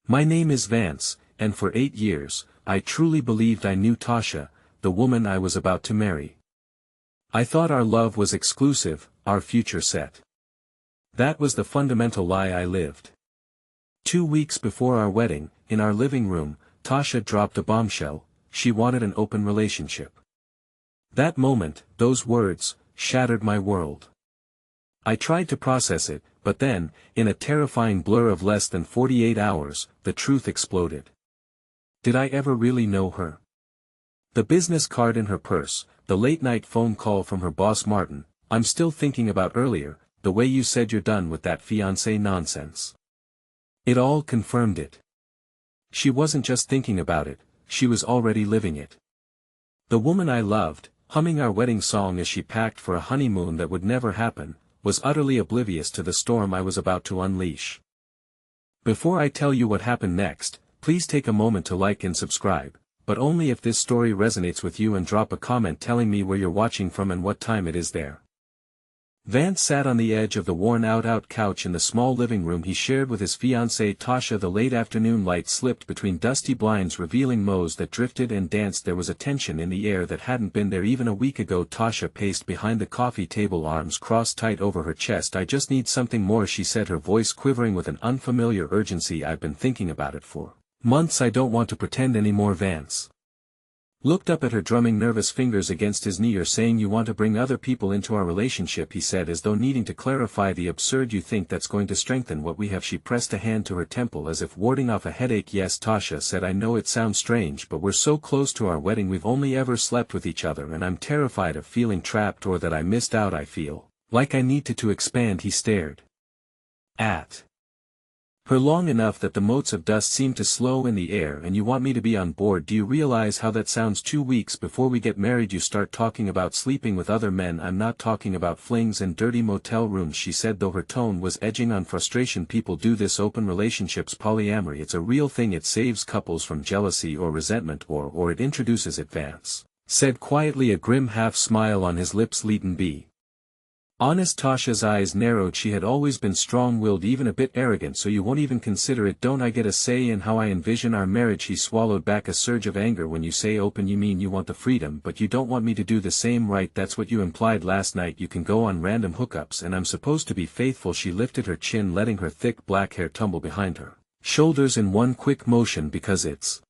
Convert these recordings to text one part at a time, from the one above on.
My name is Vance, and for 8 years, I truly believed I knew Tasha, the woman I was about to marry. I thought our love was exclusive, our future set. That was the fundamental lie I lived. 2 weeks before our wedding, in our living room, Tasha dropped a bombshell: she wanted an open relationship. That moment, those words, shattered my world. I tried to process it, but then, in a terrifying blur of less than 48 hours, the truth exploded. Did I ever really know her? The business card in her purse, the late-night phone call from her boss Martin, I'm still thinking about earlier, the way you said you're done with that fiancé nonsense. It all confirmed it. She wasn't just thinking about it, she was already living it. The woman I loved, humming our wedding song as she packed for a honeymoon that would never happen, was utterly oblivious to the storm I was about to unleash. Before I tell you what happened next, please take a moment to like and subscribe, but only if this story resonates with you, and drop a comment telling me where you're watching from and what time it is there. Vance sat on the edge of the worn-out couch in the small living room he shared with his fiancée Tasha. The late afternoon light slipped between dusty blinds revealing mows that drifted and danced. There was a tension in the air that hadn't been there even a week ago. Tasha paced behind the coffee table, arms crossed tight over her chest. I just need something more, she said, her voice quivering with an unfamiliar urgency. I've been thinking about it for months. I don't want to pretend anymore. Vance looked up at her, drumming nervous fingers against his knee. You're saying you want to bring other people into our relationship, he said, as though needing to clarify the absurd. You think that's going to strengthen what we have? She pressed a hand to her temple as if warding off a headache. Yes, Tasha said, I know it sounds strange, but we're so close to our wedding. We've only ever slept with each other, and I'm terrified of feeling trapped or that I missed out. I feel like I need to expand. He stared at her long enough that the motes of dust seemed to slow in the air. And you want me to be on board? Do you realize how that sounds? 2 weeks before we get married you start talking about sleeping with other men. I'm not talking about flings and dirty motel rooms, she said, though her tone was edging on frustration. People do this. Open relationships, polyamory, it's a real thing. It saves couples from jealousy or resentment, or it introduces it, Vance said quietly, a grim half smile on his lips. Leeton be honest. Tasha's eyes narrowed. She had always been strong-willed, even a bit arrogant. So you won't even consider it? Don't I get a say in how I envision our marriage? He swallowed back a surge of anger. When you say open, you mean you want the freedom, but you don't want me to do the same, right? That's what you implied last night. You can go on random hookups and I'm supposed to be faithful. She lifted her chin, letting her thick black hair tumble behind her shoulders in one quick motion. Because it's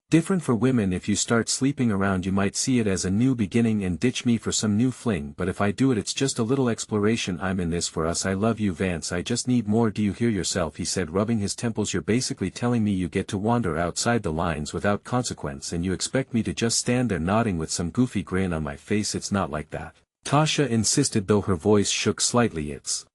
different for women. If you start sleeping around you might see it as a new beginning and ditch me for some new fling, but if I do it, it's just a little exploration. I'm in this for us. I love you, Vance, I just need more. Do you hear yourself? He said, rubbing his temples. You're basically telling me you get to wander outside the lines without consequence, and you expect me to just stand there nodding with some goofy grin on my face? It's not like that, Tasha insisted, though her voice shook slightly. It's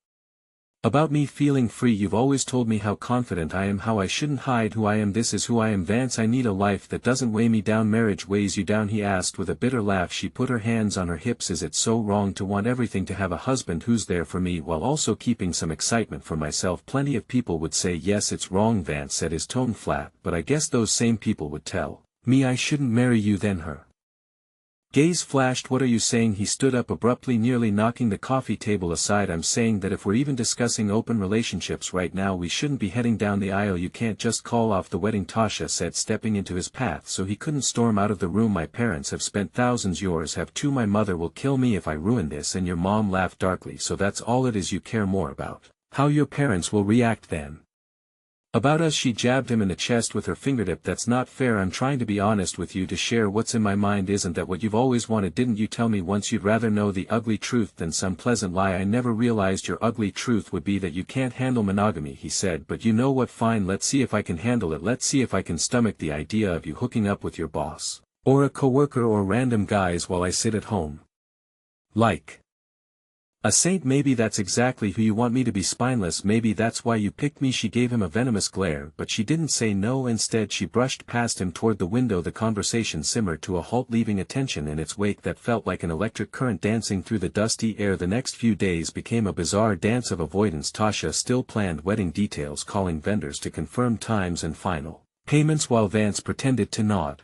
about me feeling free. You've always told me how confident I am, how I shouldn't hide who I am. This is who I am, Vance. I need a life that doesn't weigh me down. Marriage weighs you down, he asked with a bitter laugh. She put her hands on her hips. Is it so wrong to want everything, to have a husband who's there for me while also keeping some excitement for myself? Plenty of people would say yes, it's wrong, Vance said, his tone flat, but I guess those same people would tell me I shouldn't marry you. Then her gaze flashed. What are you saying? He stood up abruptly, nearly knocking the coffee table aside. I'm saying that if we're even discussing open relationships right now, we shouldn't be heading down the aisle. You can't just call off the wedding, Tasha said, stepping into his path so he couldn't storm out of the room. My parents have spent thousands, yours have too. My mother will kill me if I ruin this. And your mom laughed darkly. So that's all it is? You care more about how your parents will react than about us? She jabbed him in the chest with her fingertip. That's not fair. I'm trying to be honest with you, to share what's in my mind. Isn't that what you've always wanted? Didn't you tell me once you'd rather know the ugly truth than some pleasant lie? I never realized your ugly truth would be that you can't handle monogamy, he said. But you know what, fine, let's see if I can handle it. Let's see if I can stomach the idea of you hooking up with your boss or a coworker or random guys while I sit at home like a saint. Maybe that's exactly who you want me to be, spineless. Maybe that's why you picked me. She gave him a venomous glare, but she didn't say no. Instead, she brushed past him toward the window. The conversation simmered to a halt, leaving a tension in its wake that felt like an electric current dancing through the dusty air. The next few days became a bizarre dance of avoidance. Tasha still planned wedding details, calling vendors to confirm times and final payments, while Vance pretended to nod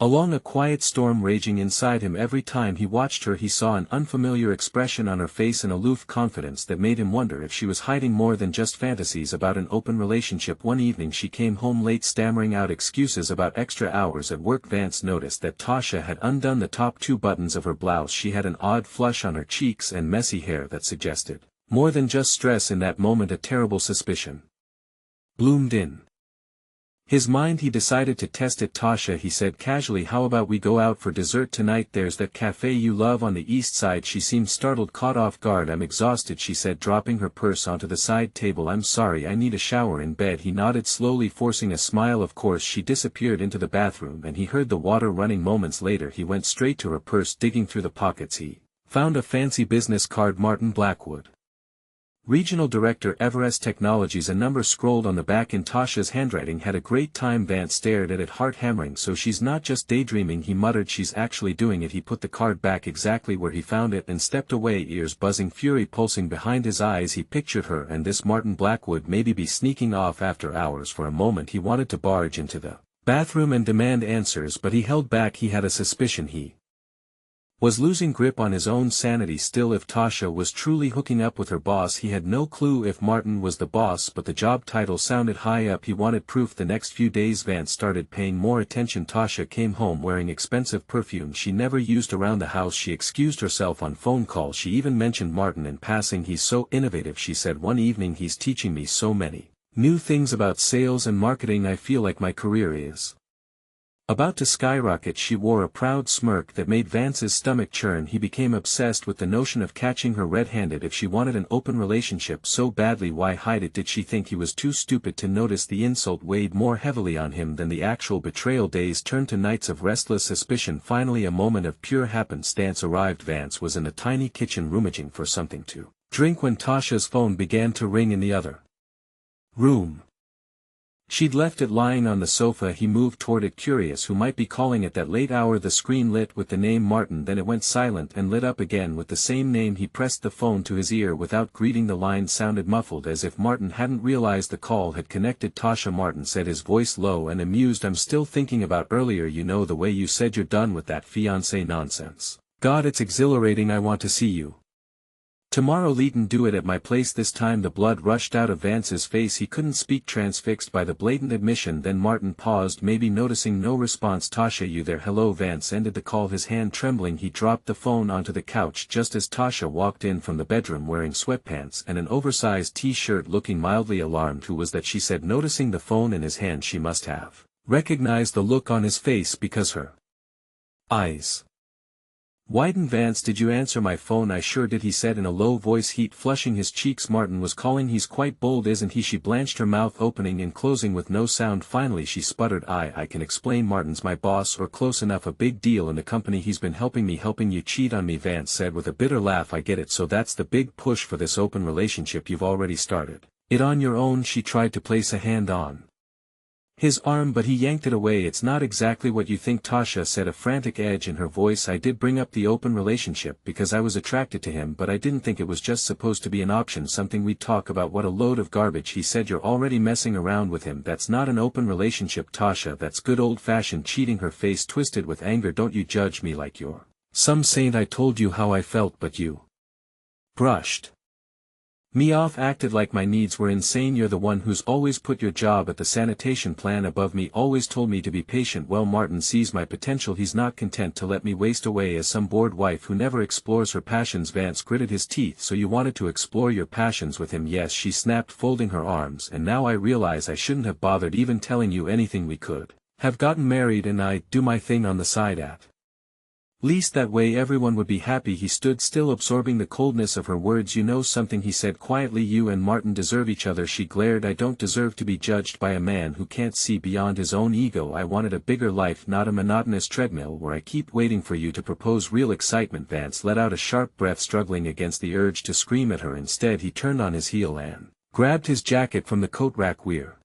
Along a quiet storm raging inside him every time he watched her he saw an unfamiliar expression on her face and aloof confidence that made him wonder if she was hiding more than just fantasies about an open relationship. One evening she came home late stammering out excuses about extra hours at work. Vance noticed that Tasha had undone the top 2 buttons of her blouse. She had an odd flush on her cheeks and messy hair that suggested, more than just stress in that moment, a terrible suspicion bloomed in his mind. He decided to test it. Tasha, he said casually, how about we go out for dessert tonight? There's that cafe you love on the east side. She seemed startled, caught off guard. I'm exhausted, she said, dropping her purse onto the side table. I'm sorry, I need a shower in bed. He nodded slowly, forcing a smile. Of course. She disappeared into the bathroom and he heard the water running. Moments later he went straight to her purse, digging through the pockets. He found a fancy business card, Martin Blackwood, Regional Director, Everest Technologies. A number scrolled on the back in Tasha's handwriting. Had a great time. Vance stared at it, heart hammering. So she's not just daydreaming, he muttered, she's actually doing it. He put the card back exactly where he found it and stepped away, ears buzzing, fury pulsing behind his eyes. He pictured her and this Martin Blackwood maybe be sneaking off after hours. For a moment he wanted to barge into the bathroom and demand answers, but he held back. He had a suspicion he was losing grip on his own sanity. Still, if Tasha was truly hooking up with her boss, he had no clue if Martin was the boss, but the job title sounded high up. He wanted proof. The next few days Vance started paying more attention. Tasha came home wearing expensive perfume she never used around the house. She excused herself on phone calls. She even mentioned Martin in passing. He's so innovative, she said one evening. He's teaching me so many new things about sales and marketing. I feel like my career is about to skyrocket. She wore a proud smirk that made Vance's stomach churn. He became obsessed with the notion of catching her red-handed. If she wanted an open relationship so badly, why hide it? Did she think he was too stupid to notice? The insult weighed more heavily on him than the actual betrayal. Days turned to nights of restless suspicion. Finally a moment of pure happenstance arrived. Vance was in the tiny kitchen rummaging for something to drink when Tasha's phone began to ring in the other room. She'd left it lying on the sofa. He moved toward it, curious who might be calling at that late hour. The screen lit with the name Martin, then it went silent and lit up again with the same name. He pressed the phone to his ear without greeting. The line sounded muffled, as if Martin hadn't realized the call had connected. Tasha, Martin said, his voice low and amused. I'm still thinking about earlier, you know, the way you said you're done with that fiancé nonsense. God, it's exhilarating. I want to see you tomorrow. Let's do it at my place this time. The blood rushed out of Vance's face. He couldn't speak, transfixed by the blatant admission. Then Martin paused, maybe noticing no response. Tasha, you there? Hello. Vance ended the call, his hand trembling. He dropped the phone onto the couch just as Tasha walked in from the bedroom wearing sweatpants and an oversized t-shirt, looking mildly alarmed. Who was that? she said, noticing the phone in his hand. She must have recognized the look on his face because her eyes widened. Vance, did you answer my phone? I sure did, he said in a low voice, heat flushing his cheeks. Martin was calling. He's quite bold, isn't he? She blanched, her mouth opening and closing with no sound. Finally she sputtered, I can explain. Martin's my boss, or close enough. A big deal in the company. He's been helping you cheat on me. Vance said with a bitter laugh. I get it. So that's the big push for this open relationship. You've already started it on your own. She tried to place a hand on his arm, but he yanked it away. It's not exactly what you think, Tasha said, a frantic edge in her voice. I did bring up the open relationship because I was attracted to him, but I didn't think it was just supposed to be an option, something we'd talk about. What a load of garbage, he said. You're already messing around with him. That's not an open relationship, Tasha. That's good old-fashioned cheating. Her face twisted with anger. Don't you judge me like you're some saint. I told you how I felt, but you brushed me off, acted like my needs were insane. You're the one who's always put your job at the sanitation plan above me, always told me to be patient. Well, Martin sees my potential. He's not content to let me waste away as some bored wife who never explores her passions. Vance gritted his teeth. So you wanted to explore your passions with him? Yes, she snapped, folding her arms. And now I realize I shouldn't have bothered even telling you anything. We could have gotten married and I'd do my thing on the side at least that way everyone would be happy. He stood still, absorbing the coldness of her words. You know something, he said quietly, you and Martin deserve each other. She glared. I don't deserve to be judged by a man who can't see beyond his own ego. I wanted a bigger life, not a monotonous treadmill where I keep waiting for you to propose. Real excitement. Vance let out a sharp breath, struggling against the urge to scream at her. Instead he turned on his heel and grabbed his jacket from the coat rack. We're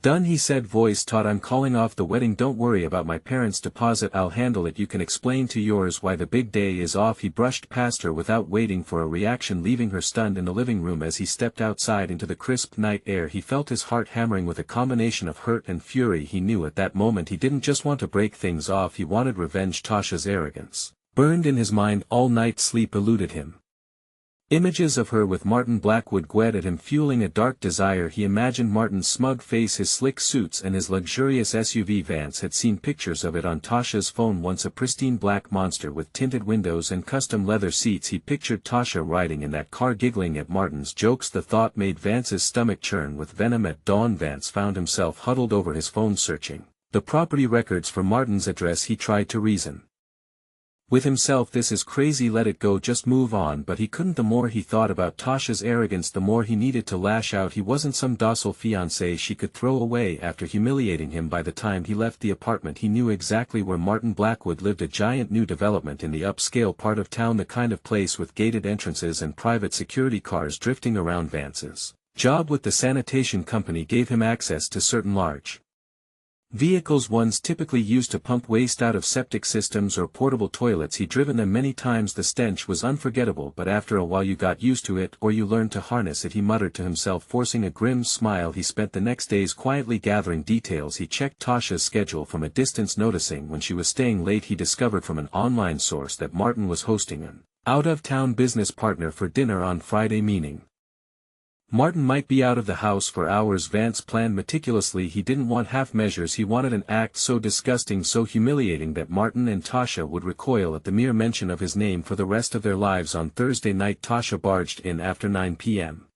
Done, he said, voice taut. I'm calling off the wedding. Don't worry about my parents' deposit, I'll handle it. You can explain to yours why the big day is off. He brushed past her without waiting for a reaction, leaving her stunned in the living room. As he stepped outside into the crisp night air, he felt his heart hammering with a combination of hurt and fury. He knew at that moment he didn't just want to break things off, he wanted revenge. Tasha's arrogance burned in his mind all night. Sleep eluded him. Images of her with Martin Blackwood glared at him, fueling a dark desire. He imagined Martin's smug face, his slick suits, and his luxurious SUV. Vance had seen pictures of it on Tasha's phone once, a pristine black monster with tinted windows and custom leather seats. He pictured Tasha riding in that car, giggling at Martin's jokes. The thought made Vance's stomach churn with venom. At dawn, Vance found himself huddled over his phone, searching the property records for Martin's address. He tried to reason with himself, this is crazy, let it go, just move on, but he couldn't. The more he thought about Tasha's arrogance, the more he needed to lash out. He wasn't some docile fiancé she could throw away after humiliating him. By the time he left the apartment, he knew exactly where Martin Blackwood lived, a giant new development in the upscale part of town, the kind of place with gated entrances and private security cars drifting around. Vance's job with the sanitation company gave him access to certain large vehicles, ones typically used to pump waste out of septic systems or portable toilets. He'd driven them many times. The stench was unforgettable, but after a while you got used to it, or you learned to harness it, he muttered to himself, forcing a grim smile. He spent the next days quietly gathering details. He checked Tasha's schedule from a distance, noticing when she was staying late. He discovered from an online source that Martin was hosting an out-of-town business partner for dinner on Friday, meaning Martin might be out of the house for hours. Vance planned meticulously. He didn't want half measures. He wanted an act so disgusting, so humiliating, that Martin and Tasha would recoil at the mere mention of his name for the rest of their lives. On Thursday night, Tasha barged in after 9 p.m.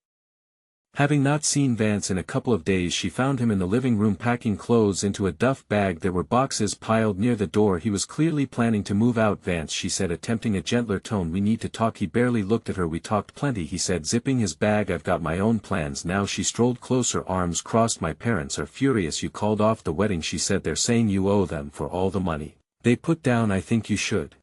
Having not seen Vance in a couple of days, she found him in the living room packing clothes into a duff bag. There were boxes piled near the door. He was clearly planning to move out. Vance, she said, attempting a gentler tone, we need to talk. He barely looked at her. We talked plenty, he said, zipping his bag. I've got my own plans now. She strolled closer, arms crossed. My parents are furious you called off the wedding, she said. They're saying you owe them for all the money they put down. I think you should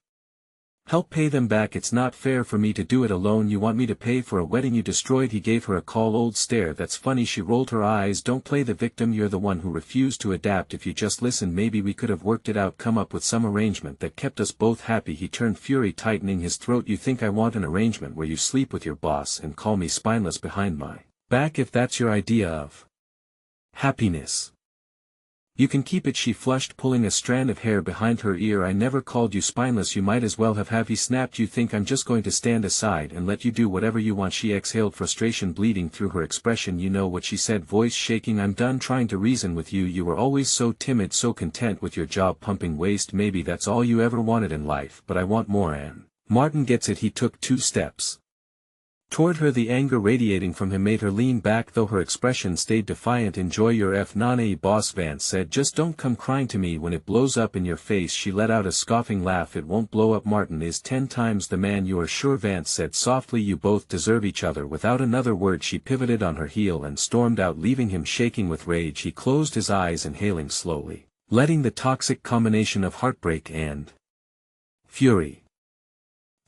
help pay them back. It's not fair for me to do it alone. You want me to pay for a wedding you destroyed? He gave her a cold stare. That's funny. She rolled her eyes. Don't play the victim. You're the one who refused to adapt. If you just listened, maybe we could have worked it out, come up with some arrangement that kept us both happy. He turned, fury tightening his throat. You think I want an arrangement where you sleep with your boss and call me spineless behind my back? If that's your idea of happiness, you can keep it. She flushed, pulling a strand of hair behind her ear. I never called you spineless. You might as well have. He snapped. You think I'm just going to stand aside and let you do whatever you want? She exhaled, frustration bleeding through her expression. You know what, she said, voice shaking. I'm done trying to reason with you. You were always so timid, so content with your job pumping waste. Maybe that's all you ever wanted in life, but I want more. And Martin gets it. He took 2 steps toward her. The anger radiating from him made her lean back, though her expression stayed defiant. Enjoy your nana, boss, Vance said. Just don't come crying to me when it blows up in your face. She let out a scoffing laugh. It won't blow up. Martin is 10 times the man. You are sure? Vance said softly. You both deserve each other. Without another word, she pivoted on her heel and stormed out, leaving him shaking with rage. He closed his eyes, inhaling slowly, letting the toxic combination of heartbreak and fury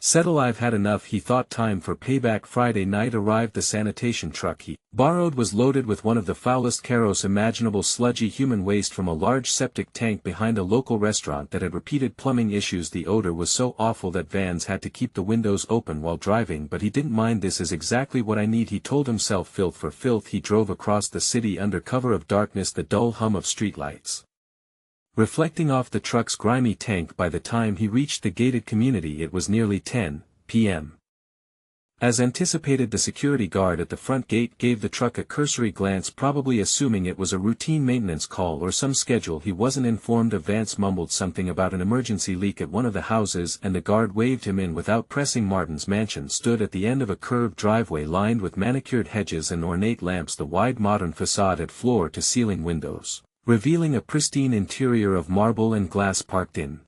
settle. I've had enough, he thought. Time for payback. Friday night arrived. The sanitation truck he borrowed was loaded with one of the foulest caros imaginable, sludgy human waste from a large septic tank behind a local restaurant that had repeated plumbing issues. The odor was so awful that Vance had to keep the windows open while driving, but he didn't mind. This is exactly what I need, he told himself. Filth for filth. He drove across the city under cover of darkness, the dull hum of streetlights reflecting off the truck's grimy tank. By the time he reached the gated community, it was nearly 10 p.m. As anticipated, the security guard at the front gate gave the truck a cursory glance, probably assuming it was a routine maintenance call or some schedule he wasn't informed of. Vance mumbled something about an emergency leak at one of the houses, and the guard waved him in without pressing. Martin's mansion stood at the end of a curved driveway lined with manicured hedges and ornate lamps. The wide modern facade had floor-to-ceiling windows, revealing a pristine interior of marble and glass. Parked in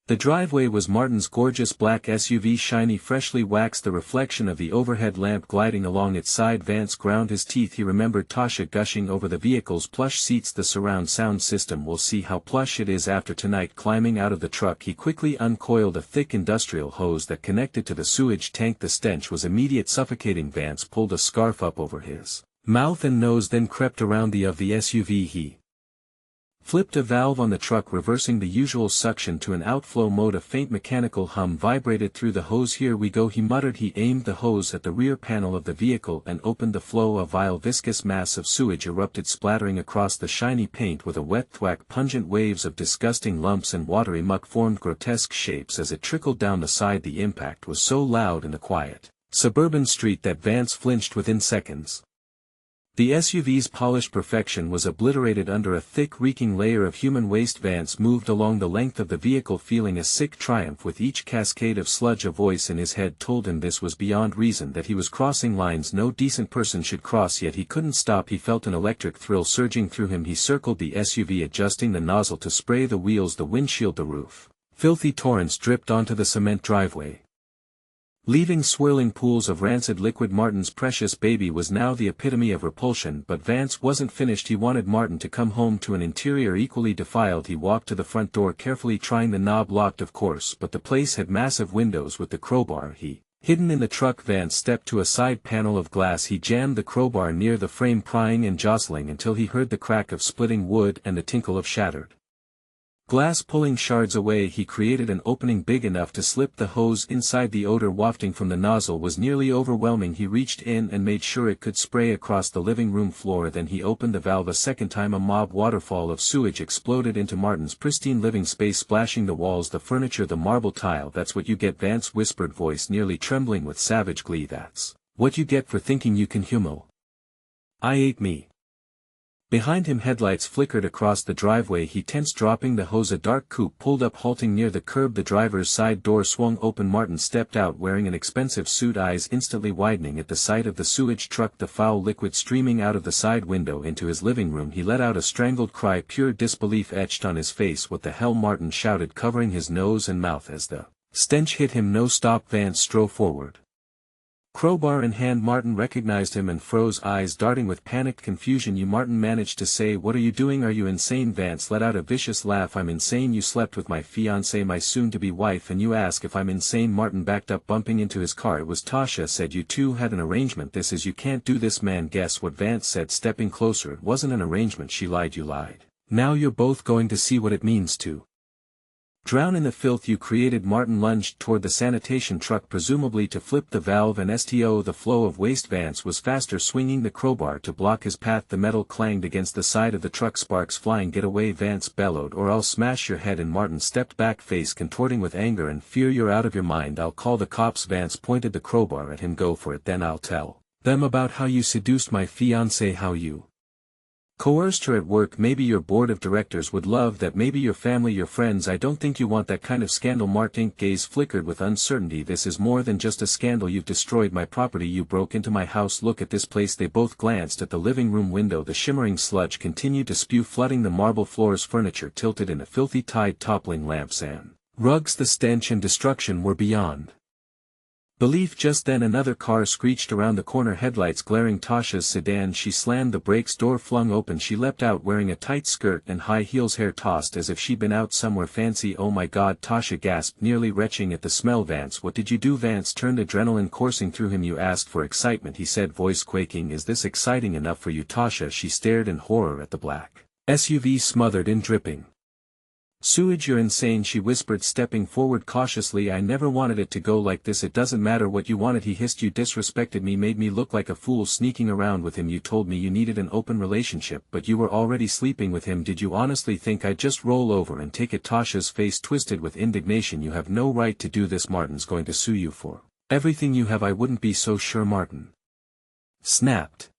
the driveway was Martin's gorgeous black SUV, shiny, freshly waxed, the reflection of the overhead lamp gliding along its side. Vance ground his teeth. He remembered Tasha gushing over the vehicle's plush seats. The surround sound system. We'll see how plush it is after tonight. Climbing out of the truck, he quickly uncoiled a thick industrial hose that connected to the sewage tank. The stench was immediate, suffocating. Vance pulled a scarf up over his mouth and nose then crept around the SUV. He flipped a valve on the truck, reversing the usual suction to an outflow mode. A faint mechanical hum vibrated through the hose. Here we go, he muttered. He aimed the hose at the rear panel of the vehicle and opened the flow. A vile viscous mass of sewage erupted, splattering across the shiny paint with a wet thwack. Pungent waves of disgusting lumps and watery muck formed grotesque shapes as it trickled down the side. The impact was so loud in the quiet suburban street that Vance flinched within seconds. The SUV's polished perfection was obliterated under a thick, reeking layer of human waste. Vance moved along the length of the vehicle, feeling a sick triumph with each cascade of sludge. A voice in his head told him this was beyond reason, that he was crossing lines no decent person should cross, yet he couldn't stop. He felt an electric thrill surging through him. He circled the SUV, adjusting the nozzle to spray the wheels, the windshield, the roof. Filthy torrents dripped onto the cement driveway, leaving swirling pools of rancid liquid. Martin's precious baby was now the epitome of repulsion, but Vance wasn't finished. He wanted Martin to come home to an interior equally defiled. He walked to the front door, carefully trying the knob. Locked, of course, but the place had massive windows with the crowbar hidden in the truck. Vance stepped to a side panel of glass. He jammed the crowbar near the frame, prying and jostling until he heard the crack of splitting wood and the tinkle of shattered glass pulling shards away. He created an opening big enough to slip the hose inside. The odor wafting from the nozzle was nearly overwhelming. He reached in and made sure it could spray across the living room floor. Then he opened the valve a second time. A mob waterfall of sewage exploded into Martin's pristine living space, splashing the walls, the furniture, the marble tile. That's what you get, Vance whispered, voice nearly trembling with savage glee. That's what you get for thinking you can humiliate me. Behind him, headlights flickered across the driveway. He tensed, dropping the hose. A dark coupe pulled up, halting near the curb. The driver's side door swung open. Martin stepped out, wearing an expensive suit, eyes instantly widening at the sight of the sewage truck, the foul liquid streaming out of the side window into his living room. He let out a strangled cry, pure disbelief etched on his face. What the hell? Martin shouted, covering his nose and mouth as the stench hit him. No, stop. Vance strode forward, crowbar in hand. Martin recognized him and froze, eyes darting with panicked confusion. You, Martin managed to say. What are you doing? Are you insane? Vance let out a vicious laugh. I'm insane? You slept with my fiancée, my soon-to-be wife, and you ask if I'm insane? Martin backed up, bumping into his car. It was Tasha. Said you two had an arrangement. This is, you can't do this, man. Guess what? Vance said, stepping closer. It wasn't an arrangement. She lied. You lied. Now you're both going to see what it means to drown in the filth you created. Martin lunged toward the sanitation truck, presumably to flip the valve and stop the flow of waste. Vance was faster, swinging the crowbar to block his path. The metal clanged against the side of the truck, sparks flying. Get away, Vance bellowed, or I'll smash your head in. Martin stepped back, face contorting with anger and fear. You're out of your mind. I'll call the cops. Vance pointed the crowbar at him. Go for it, then I'll tell them about how you seduced my fiancée, how you coerced her at work. Maybe your board of directors would love that, maybe your family, your friends. I don't think you want that kind of scandal. Martin's gaze flickered with uncertainty. This is more than just a scandal. You've destroyed my property. You broke into my house. Look at this place. They both glanced at the living room window. The shimmering sludge continued to spew, flooding the marble floors. Furniture tilted in a filthy tide, toppling lamps and rugs. The stench and destruction were beyond belief. Just then another car screeched around the corner, headlights glaring. Tasha's sedan. She slammed the brakes, door flung open. She leapt out, wearing a tight skirt and high heels, hair tossed as if she'd been out somewhere fancy. Oh my God, Tasha gasped, nearly retching at the smell. Vance, what did you do? Vance turned, adrenaline coursing through him. You asked for excitement, he said, voice quaking. Is this exciting enough for you, Tasha? She stared in horror at the black SUV smothered in dripping sewage. You're insane, she whispered, stepping forward cautiously. I never wanted it to go like this. It doesn't matter what you wanted, he hissed. You disrespected me, made me look like a fool sneaking around with him. You told me you needed an open relationship, but you were already sleeping with him. Did you honestly think I'd just roll over and take it? Tasha's face twisted with indignation. You have no right to do this. Martin's going to sue you for everything you have. I wouldn't be so sure, Martin snapped,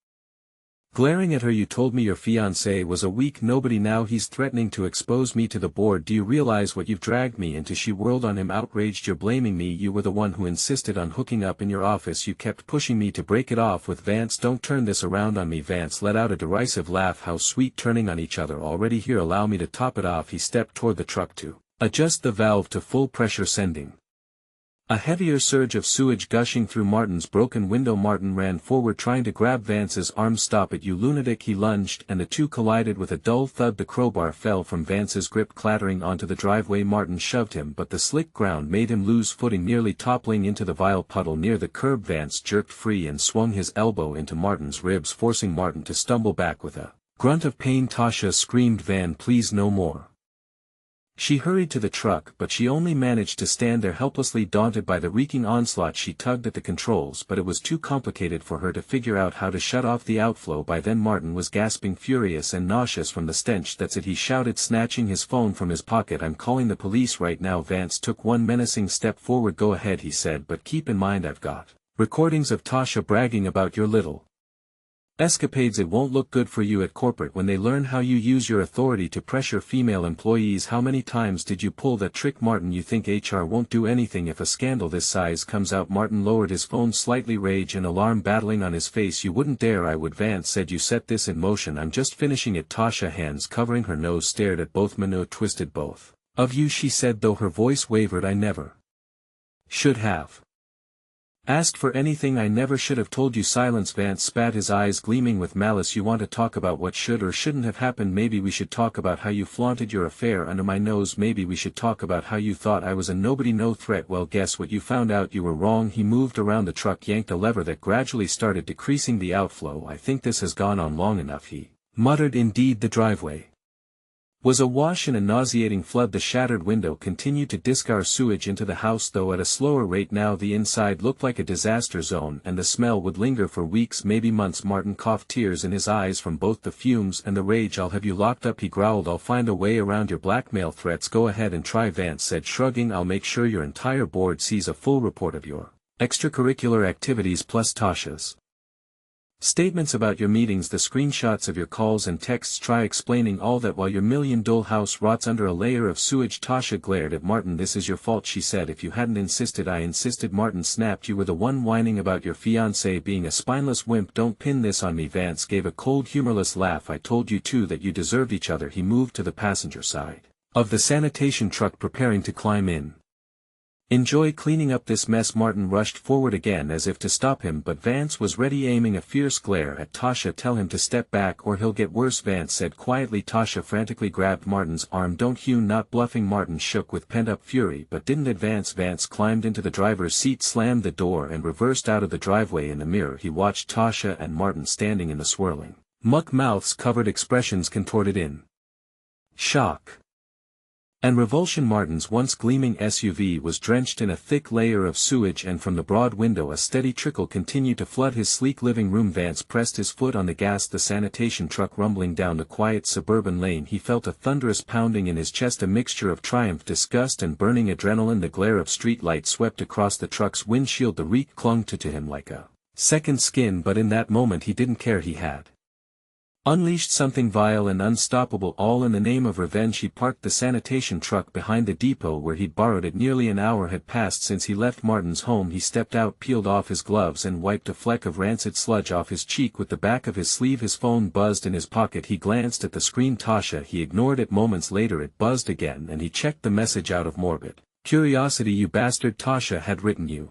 glaring at her. You told me your fiancé was a weak nobody. Now he's threatening to expose me to the board. Do you realize what you've dragged me into? She whirled on him, outraged. You're blaming me. You were the one who insisted on hooking up in your office. You kept pushing me to break it off with Vance. Don't turn this around on me. Vance let out a derisive laugh. How sweet, turning on each other already. Here, allow me to top it off. He stepped toward the truck to adjust the valve to full pressure, sending A heavier surge of sewage gushing through Martin's broken window. Martin ran forward trying to grab Vance's arm. "Stop it, you lunatic," he lunged, and the two collided with a dull thud. The crowbar fell from Vance's grip, clattering onto the driveway. Martin shoved him, but the slick ground made him lose footing, nearly toppling into the vile puddle near the curb. Vance jerked free and swung his elbow into Martin's ribs, forcing Martin to stumble back with a grunt of pain. "Tasha," screamed Van, "please no more." She hurried to the truck, but she only managed to stand there helplessly, daunted by the reeking onslaught. She tugged at the controls, but it was too complicated for her to figure out how to shut off the outflow. By then Martin was gasping, furious and nauseous from the stench. "That's it," he shouted, snatching his phone from his pocket. "I'm calling the police right now." Vance took one menacing step forward. "Go ahead," he said, "but keep in mind I've got recordings of Tasha bragging about your little escapades. It won't look good for you at corporate when they learn how you use your authority to pressure female employees. How many times did you pull that trick, Martin? You think HR won't do anything if a scandal this size comes out?" Martin lowered his phone slightly, rage and alarm battling on his face. "You wouldn't dare." "I would." Vance said. "You set this in motion." "I'm just finishing it." Tasha, hands covering her nose, stared at both men. "No, twisted both of you," she said, though her voice wavered. "I never should have asked for anything. I never should have told you." Silence. Vance spat, his eyes gleaming with malice. "You want to talk about what should or shouldn't have happened? Maybe we should talk about how you flaunted your affair under my nose. Maybe we should talk about how you thought I was a nobody, no threat. Well, guess what? You found out you were wrong." He moved around the truck, yanked a lever that gradually started decreasing the outflow. "I think this has gone on long enough," he muttered. Indeed, the driveway was awash in a nauseating flood. The shattered window continued to discard sewage into the house, though at a slower rate now. The inside looked like a disaster zone, and the smell would linger for weeks, maybe months. Martin coughed, tears in his eyes from both the fumes and the rage. "I'll have you locked up," he growled. "I'll find a way around your blackmail threats." "Go ahead and try," Vance said, shrugging. "I'll make sure your entire board sees a full report of your extracurricular activities plus Tasha's statements about your meetings, the screenshots of your calls and texts. Try explaining all that while your $1 million house rots under a layer of sewage." Tasha glared at Martin. "This is your fault," she said. "If you hadn't insisted." "I insisted," Martin snapped. "You were the one whining about your fiancé being a spineless wimp." "Don't pin this on me." Vance gave a cold, humorless laugh. "I told you too that you deserved each other." He moved to the passenger side of the sanitation truck, preparing to climb in. "Enjoy cleaning up this mess." Martin rushed forward again as if to stop him, but Vance was ready, aiming a fierce glare at Tasha. "Tell him to step back or he'll get worse," Vance said quietly. Tasha frantically grabbed Martin's arm. "Don't you?" "Not bluffing." Martin shook with pent-up fury but didn't advance. Vance climbed into the driver's seat, slammed the door and reversed out of the driveway. In the mirror he watched Tasha and Martin standing in the swirling muck, mouths covered, expressions contorted in shock and revulsion. Martin's once gleaming SUV was drenched in a thick layer of sewage, and from the broad window a steady trickle continued to flood his sleek living room. Vance pressed his foot on the gas, the sanitation truck rumbling down the quiet suburban lane. He felt a thunderous pounding in his chest, a mixture of triumph, disgust and burning adrenaline. The glare of street light swept across the truck's windshield. The reek clung to him like a second skin, but in that moment he didn't care. He had unleashed something vile and unstoppable, all in the name of revenge. He parked the sanitation truck behind the depot where he'd borrowed it. Nearly an hour had passed since he left Martin's home. He stepped out, peeled off his gloves and wiped a fleck of rancid sludge off his cheek with the back of his sleeve. His phone buzzed in his pocket. He glanced at the screen. Tasha. He ignored it. Moments later it buzzed again and he checked the message out of morbid curiosity. "You bastard," Tasha had written. "You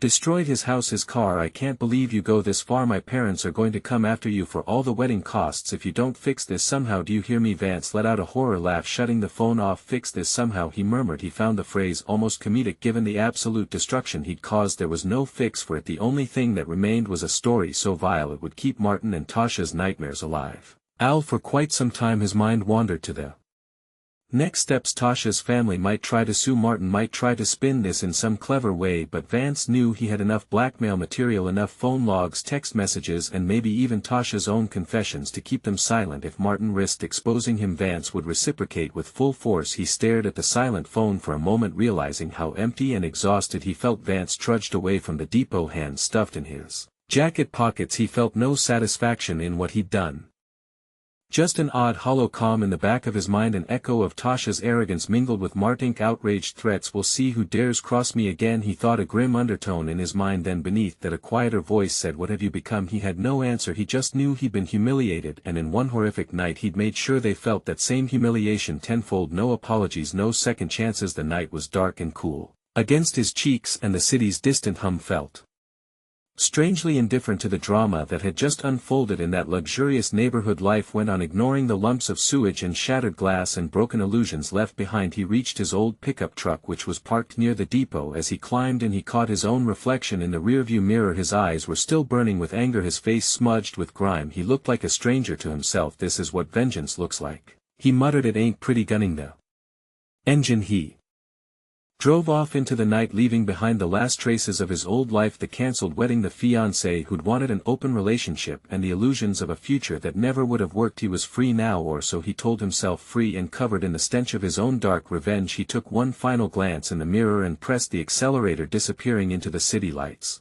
destroyed his house, his car. I can't believe you go this far. My parents are going to come after you for all the wedding costs if you don't fix this somehow. Do you hear me?" Vance let out a horror laugh, shutting the phone off. "Fix this somehow," he murmured. He found the phrase almost comedic given the absolute destruction he'd caused. There was no fix for it. The only thing that remained was a story so vile it would keep Martin and Tasha's nightmares alive. For quite some time his mind wandered to the next steps. Tasha's family might try to sue. Martin might try to spin this in some clever way, but Vance knew he had enough blackmail material, enough phone logs, text messages and maybe even Tasha's own confessions to keep them silent. If Martin risked exposing him, Vance would reciprocate with full force. He stared at the silent phone for a moment, realizing how empty and exhausted he felt. Vance trudged away from the depot, hands stuffed in his jacket pockets. He felt no satisfaction in what he'd done. Just an odd hollow calm in the back of his mind. An echo of Tasha's arrogance mingled with Martin's outraged threats. "We'll see who dares cross me again," he thought, a grim undertone in his mind. Then beneath that a quieter voice said, "What have you become?" He had no answer. He just knew he'd been humiliated, and in one horrific night he'd made sure they felt that same humiliation tenfold. No apologies, no second chances. The night was dark and cool, against his cheeks, and the city's distant hum felt strangely indifferent to the drama that had just unfolded in that luxurious neighborhood. Life went on, ignoring the lumps of sewage and shattered glass and broken illusions left behind. He reached his old pickup truck, which was parked near the depot. As he climbed in, he caught his own reflection in the rearview mirror. His eyes were still burning with anger, his face smudged with grime. He looked like a stranger to himself. "This is what vengeance looks like," he muttered. "It ain't pretty." Gunning the engine, he drove off into the night, leaving behind the last traces of his old life, the cancelled wedding, the fiancée who'd wanted an open relationship, and the illusions of a future that never would have worked. He was free now, or so he told himself, free and covered in the stench of his own dark revenge. He took one final glance in the mirror and pressed the accelerator, disappearing into the city lights.